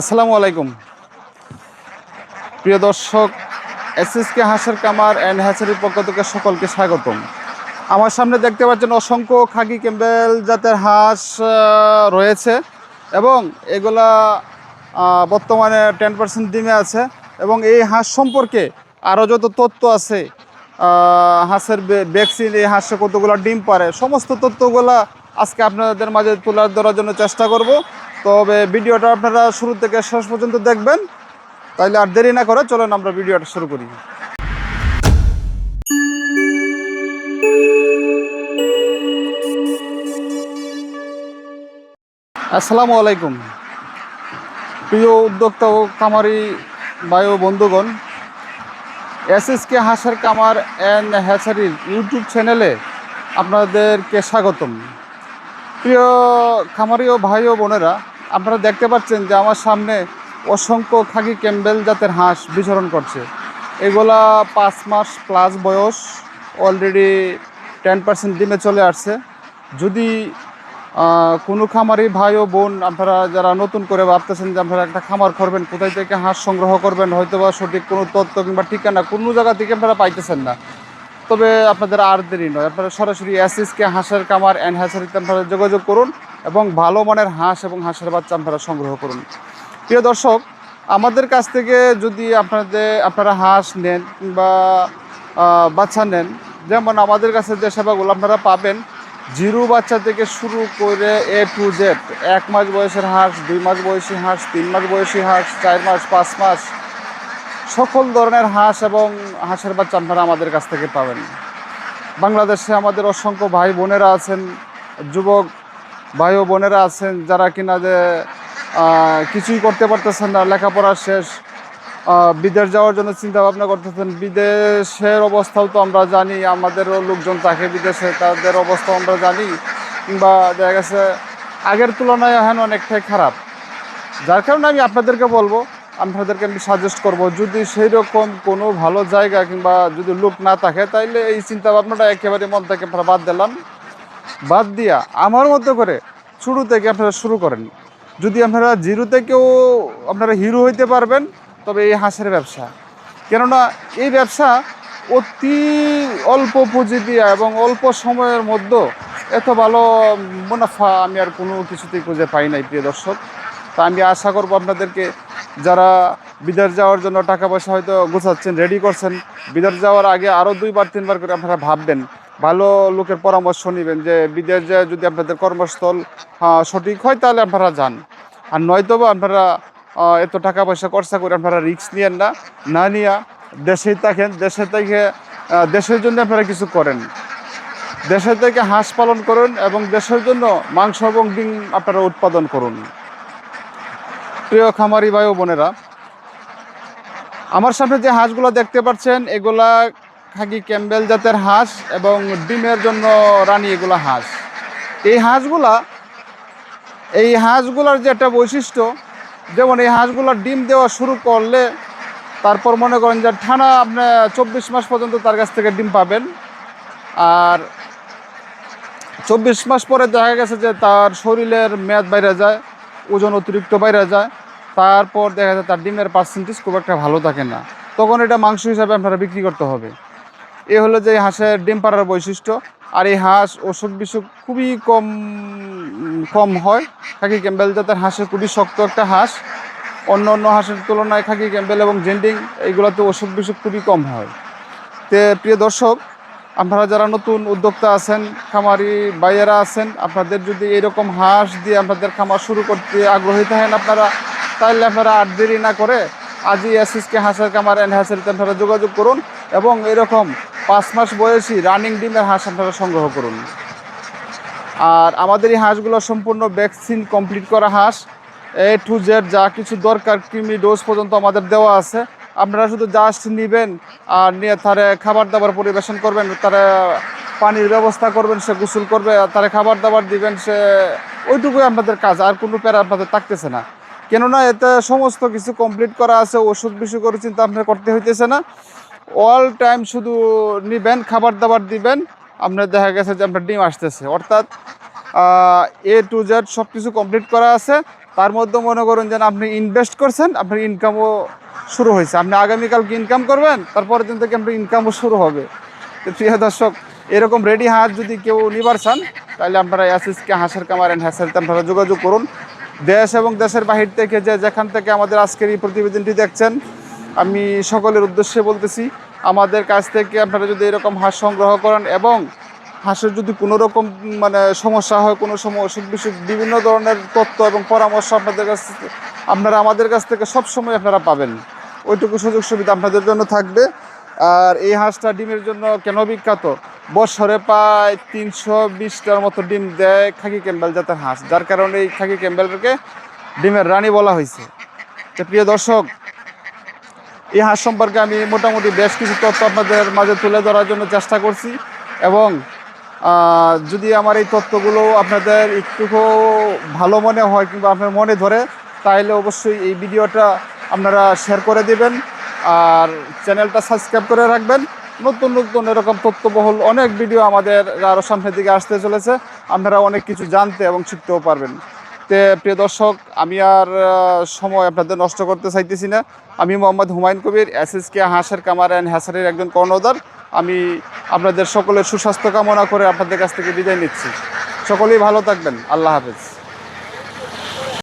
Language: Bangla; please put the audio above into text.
আসসালামু আলাইকুম প্রিয় দর্শক, এসএসকে হাঁসের কামার অ্যান্ড হ্যাচারির পক্ষ থেকে সকলকে স্বাগতম। আমার সামনে দেখতে পাচ্ছেন অসংখ্য খাকি ক্যাম্বেল জাতের হাঁস রয়েছে এবং এগুলা বর্তমানে 10% ডিমে আছে। এবং এই হাঁস সম্পর্কে আরও যত তথ্য আছে, হাঁসের ভ্যাকসিন, এই হাঁসে কতগুলো ডিম পারে, সমস্ত তথ্যগুলা আজকে আপনাদের মাঝে তুলে ধরার জন্য চেষ্টা করব। তবে ভিডিওটা আপনারা শুরু থেকে শেষ পর্যন্ত দেখবেন। তাইলে আর দেরি না করে চলেন আমরা ভিডিওটা শুরু করি। আসসালামু আলাইকুম প্রিয় উদ্যোক্তা ও খামারি ভাই ও বন্ধুগণ, এসএসকে হাঁসের কামার অ্যান্ড হ্যাচারির ইউটিউব চ্যানেলে আপনাদেরকে স্বাগতম। প্রিয় খামারি ও ভাই ও বোনেরা, আপনারা দেখতে পাচ্ছেন যে আমার সামনে অসংখ্য খাকি ক্যাম্বেল জাতের হাঁস বিচরণ করছে। এগুলা 5 মাস প্লাস বয়স, অলরেডি 10% ডিমে চলে আসছে। যদি কোনো খামারি ভাই ও বোন আপনারা যারা নতুন করে ভাবতেছেন যে আপনারা একটা খামার করবেন, কোথায় থেকে হাঁস সংগ্রহ করবেন, হয়তো বা সঠিক কোনো তথ্য কিংবা ঠিকানা কোনো জায়গা থেকে আপনারা পাইতেছেন না, তবে আপনাদের আর দেরি নয়, আপনারা সরাসরি এসএসকে হাঁসের কামার অ্যান্ড হ্যাচারিতে আপনারা যোগাযোগ করুন এবং ভালো মানের হাঁস এবং হাঁসের বাচ্চা আপনারা সংগ্রহ করুন। প্রিয় দর্শক, আমাদের কাছ থেকে যদি আপনারা হাঁস নেন কিংবা বাচ্চা নেন, যেমন আমাদের কাছে যে সেবাগুলো আপনারা পাবেন, জিরো বাচ্চা থেকে শুরু করে A to Z, 1 মাস বয়সের হাঁস, 2 মাস বয়সী হাঁস, 3 মাস বয়সী হাঁস, 4 মাস, 5 মাস, সকল ধরনের হাঁস এবং হাঁসের বাচ্চা আপনারা আমাদের কাছ থেকে পাবেন। বাংলাদেশে আমাদের অসংখ্য ভাই বোনেরা আছেন, যুবক ভাই ও বোনেরা আছেন যারা কিনা যে কিছুই করতে পারতেছেন না, লেখাপড়া শেষ, বিদেশ যাওয়ার জন্য চিন্তা ভাবনা করতেছেন। বিদেশের অবস্থাও তো আমরা জানি, আমাদেরও লোকজন থাকে বিদেশে, তাদের অবস্থাও আমরা জানি, কিংবা দেখা গেছে আগের তুলনায় এখন অনেকটাই খারাপ। যার কারণে আমি আপনাদেরকে বলবো, আপনাদেরকে আমি সাজেস্ট করব, যদি সেই রকম কোনো ভালো জায়গা কিংবা যদি লোক না থাকে, তাইলে এই চিন্তা ভাবনাটা একেবারে মন থেকে আপনারা বাদ দিয়া আমার মতো করে শুরু থেকে আপনারা শুরু করেন। যদি আপনারা জিরো থেকেও আপনারা হিরো হইতে পারবেন, তবে এই হাঁসের ব্যবসা, কেননা এই ব্যবসা অতি অল্প পুঁজি দিয়া এবং অল্প সময়ের মধ্যে এত ভালো মুনাফা আমি আর কোনো কিছুতেই খুঁজে পাই নাই। প্রিয় দর্শক, তা আমি আশা করব আপনাদেরকে, যারা বিদেশ যাওয়ার জন্য টাকা পয়সা হয়তো গোছাচ্ছেন, রেডি করছেন, বিদেশ যাওয়ার আগে আরও 2বার 3বার করে আপনারা ভাববেন, ভালো লোকের পরামর্শ নেবেন, যে বিদেশ যায় যদি আপনাদের কর্মস্থল সঠিক হয় তাহলে আপনারা যান, আর নয়তো বা আপনারা এত টাকা পয়সা খরচা করে আপনারা রিস্ক নিয়েন না নিয়ে দেশেই থাকেন। দেশের জন্য আপনারা কিছু করেন, দেশের থেকে হাঁস পালন করুন এবং দেশের জন্য মাংস এবং ডিম আপনারা উৎপাদন করুন। প্রিয় খামারি ভাই ও বোনেরা, আমার সামনে যে হাঁসগুলো দেখতে পাচ্ছেন, এগুলা খাকি ক্যাম্বেল জাতের হাঁস এবং ডিমের জন্য রানী এগুলা হাঁস। এই হাঁসগুলার যে একটা বৈশিষ্ট্য, যেমন এই হাঁসগুলার ডিম দেওয়া শুরু করলে তারপর মনে করেন যে টানা আপনি 24 মাস পর্যন্ত তার কাছ থেকে ডিম পাবেন। আর 24 মাস পরে দেখা গেছে যে তার শরীরের মেয়াদ বাইরে যায়, ওজন অতিরিক্ত বাইরে যায়, তারপর দেখা যায় তার ডিমের পার্সেন্টেজ খুব একটা ভালো থাকে না, তখন এটা মাংস হিসাবে আপনারা বিক্রি করতে হবে। এ হলো যে হাঁসের ডিম পাড়ার বৈশিষ্ট্য। আর এই হাঁস অসুখ বিসুখ খুবই কম হয়। খাকি ক্যাম্বেল জাতের হাঁসের খুবই শক্ত একটা হাঁস, অন্য হাঁসের তুলনায় খাকি ক্যাম্বেল এবং জেন্ডিং এইগুলোতে অসুখ বিসুখ খুবই কম হয়। প্রিয় দর্শক, আপনারা যারা নতুন উদ্যোক্তা আছেন, খামারি ভাইয়েরা আছেন, আপনাদের যদি এরকম হাঁস দিয়ে আপনাদের খামার শুরু করতে আগ্রহী থাকেন তাহলে আপনারা আর দেরি না করে আজই এসএসকে হাঁসের কামার অ্যান্ড হ্যাচারিতে আপনারা যোগাযোগ করুন এবং এরকম 5 মাস বয়সী রানিং ডিমের হাঁস আপনারা সংগ্রহ করুন। আর আমাদের এই হাঁসগুলো সম্পূর্ণ ভ্যাকসিন কমপ্লিট করা হাঁস, A to Z যা কিছু দরকার কৃমি ডোজ পর্যন্ত আমাদের দেওয়া আছে। আপনারা শুধু জাস্ট নেবেন আর নিয়ে তারে খাবার দাবার পরিবেশন করবেন, তারা পানির ব্যবস্থা করবেন, সে গোসল করবে, তারে খাবার দাবার দিবেন, সে ওইটুকুই আপনাদের কাজ, আর কোনো প্যারা আপনাদের থাকতেছে না। কেননা এতে সমস্ত কিছু কমপ্লিট করা আছে, ওষুধ বিষয় করে চিন্তা আপনার করতে হইতেছে না। অল টাইম শুধু নেবেন, খাবার দাবার দিবেন, আপনার দেখা গেছে যে আপনার ডিম আসতেছে, অর্থাৎ A to Z সব কিছু কমপ্লিট করা আছে। তার মধ্যে মনে করুন যেন আপনি ইনভেস্ট করছেন, আপনার ইনকামও শুরু হয়েছে। আপনি আগামীকালকে ইনকাম করবেন, তারপরের দিন থেকে আপনার ইনকামও শুরু হবে। তো প্রিয় দর্শক, এরকম রেডি হাঁস যদি কেউ নিবার চান, তাহলে আপনারা এসএসকে হাঁসের কামার অ্যান্ড হ্যাচারিতে আপনারা যোগাযোগ করুন। দেশ এবং দেশের বাহির থেকে যেখান থেকে আমাদের আজকের এই প্রতিবেদনটি দেখছেন, আমি সকলের উদ্দেশ্যে বলতেছি, আমাদের কাছ থেকে আপনারা যদি এরকম হাঁস সংগ্রহ করেন এবং হাঁসের যদি কোনো রকম মানে সমস্যা হয়, কোনো সময় অসুখ বিসুখ, বিভিন্ন ধরনের তথ্য এবং পরামর্শ আপনারা আমাদের কাছ থেকে সবসময় আপনারা পাবেন। ওইটুকু সুযোগ সুবিধা আপনাদের জন্য থাকবে। আর এই হাঁসটা ডিমের জন্য কেন বিখ্যাত, বছরে প্রায় 320টার মতো ডিম দেয় খাকি ক্যাম্বেল জাতের হাঁস, যার কারণে এই খাকি ক্যাম্বেলকে ডিমের রানী বলা হয়েছে। তো প্রিয় দর্শক, এই হাঁস সম্পর্কে আমি মোটামুটি বেশ কিছু তথ্য আপনাদের মাঝে তুলে ধরার জন্য চেষ্টা করছি। এবং যদি আমার এই তথ্যগুলো আপনাদের একটুকু ভালো মনে হয় কিংবা আপনার মনে ধরে, তাহলে অবশ্যই এই ভিডিওটা আপনারা শেয়ার করে দিবেন আর চ্যানেলটা সাবস্ক্রাইব করে রাখবেন। নতুন নতুন এরকম তথ্যবহুল অনেক ভিডিও আমাদের আরও সামনের দিকে আসতে চলেছে, আপনারা অনেক কিছু জানতে এবং শিখতেও পারবেন। তো প্রিয় দর্শক, আমি আর সময় আপনাদের নষ্ট করতে চাইতেছি না। আমি মোহাম্মদ হুমায়ুন কবির, এসএসকে হাঁসের কামার অ্যান্ড হ্যাচারির একজন কর্ণধার। আমি আপনাদের সকলের সুস্বাস্থ্য কামনা করে আপনাদের কাছ থেকে বিদায় নিচ্ছি। সকলেই ভালো থাকবেন। আল্লাহ হাফেজ।